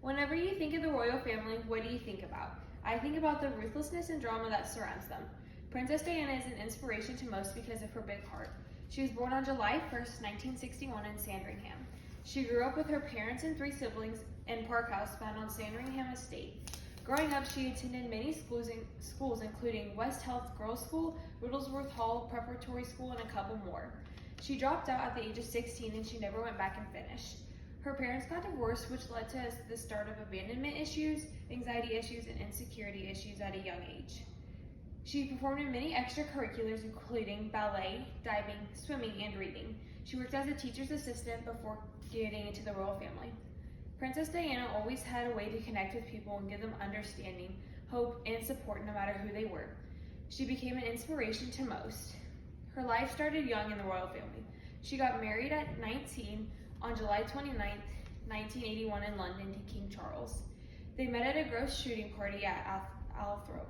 Whenever you think of the royal family, what do you think about? I think about the ruthlessness and drama that surrounds them. Princess Diana is an inspiration to most because of her big heart. She was born on July 1st, 1961 in Sandringham. She grew up with her parents and 3 siblings in Park House found on Sandringham Estate. Growing up, she attended many schools including West Heath Girls' School, Riddlesworth Hall Preparatory School, and a couple more. She dropped out at the age of 16 and she never went back and finished. Her parents got divorced, which led to the start of abandonment issues, anxiety issues, and insecurity issues at a young age. She performed in many extracurriculars, including ballet, diving, swimming, and reading. She worked as a teacher's assistant before getting into the royal family. Princess Diana always had a way to connect with people and give them understanding, hope, and support no matter who they were. She became an inspiration to most. Her life started young in the royal family. She got married at 19 on July 29, 1981 in London to King Charles. They met at a gross shooting party at Althorp.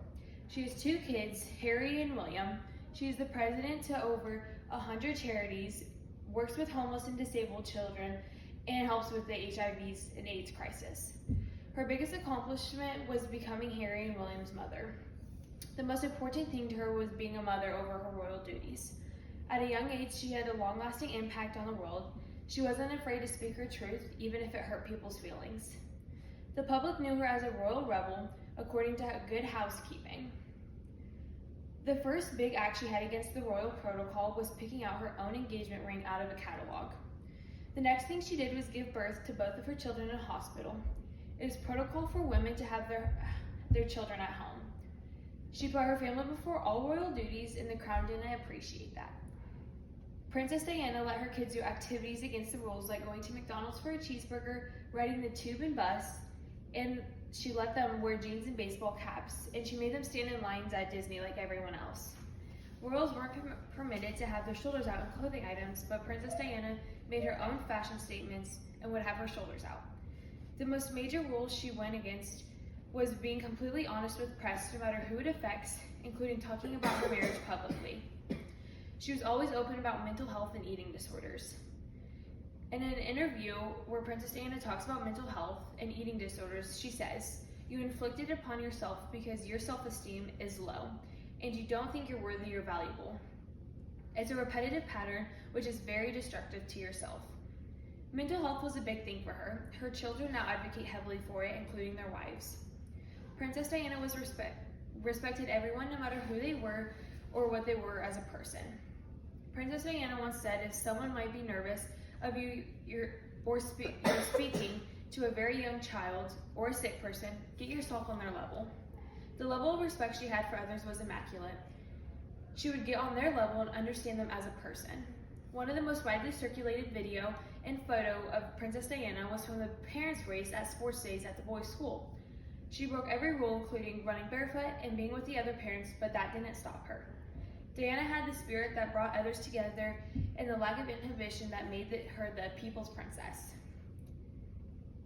She has 2 kids, Harry and William. She is the president to over 100 charities, works with homeless and disabled children, and helps with the HIV and AIDS crisis. Her biggest accomplishment was becoming Harry and William's mother. The most important thing to her was being a mother over her royal duties. At a young age, she had a long-lasting impact on the world. She wasn't afraid to speak her truth, even if it hurt people's feelings. The public knew her as a royal rebel, according to Good Housekeeping. The first big act she had against the royal protocol was picking out her own engagement ring out of a catalog. The next thing she did was give birth to both of her children in a hospital. It is protocol for women to have their children at home. She put her family before all royal duties, and the crown didn't appreciate that. Princess Diana let her kids do activities against the rules, like going to McDonald's for a cheeseburger, riding the tube and bus, and she let them wear jeans and baseball caps, and she made them stand in lines at Disney like everyone else. Royals weren't permitted to have their shoulders out in clothing items, but Princess Diana made her own fashion statements and would have her shoulders out. The most major rule she went against was being completely honest with press, no matter who it affects, including talking about her marriage publicly. She was always open about mental health and eating disorders. In an interview where Princess Diana talks about mental health and eating disorders, she says, "You inflict it upon yourself because your self-esteem is low, and you don't think you're worthy or valuable. It's a repetitive pattern which is very destructive to yourself." Mental health was a big thing for her. Her children now advocate heavily for it, including their wives. Princess Diana was respected everyone, no matter who they were or what they were as a person. Princess Diana once said, "If someone might be nervous of you're speaking to a very young child or a sick person, get yourself on their level." The level of respect she had for others was immaculate. She would get on their level and understand them as a person. One of the most widely circulated video and photo of Princess Diana was from the parents' race at sports days at the boys' school. She broke every rule, including running barefoot and being with the other parents, but that didn't stop her. Diana had the spirit that brought others together and the lack of inhibition that made her the people's princess.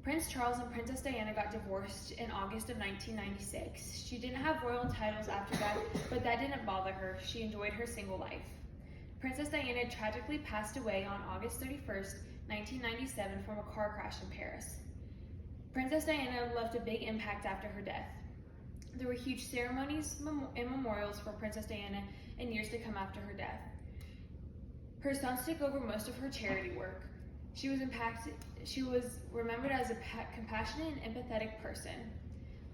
Prince Charles and Princess Diana got divorced in August of 1996. She didn't have royal titles after that, but that didn't bother her. She enjoyed her single life. Princess Diana tragically passed away on August 31st, 1997 from a car crash in Paris. Princess Diana left a big impact after her death. There were huge ceremonies and memorials for Princess Diana in years to come after her death. Her sons took over most of her charity work. She was remembered as a compassionate and empathetic person.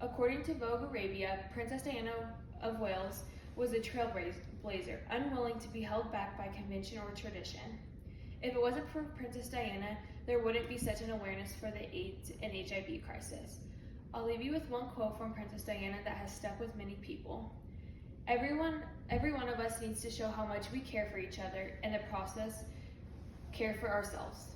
According to Vogue Arabia, Princess Diana of Wales was a trailblazer, unwilling to be held back by convention or tradition. If it wasn't for Princess Diana, there wouldn't be such an awareness for the AIDS and HIV crisis. I'll leave you with one quote from Princess Diana that has stuck with many people. Every one of us needs to show how much we care for each other and, in the process, care for ourselves.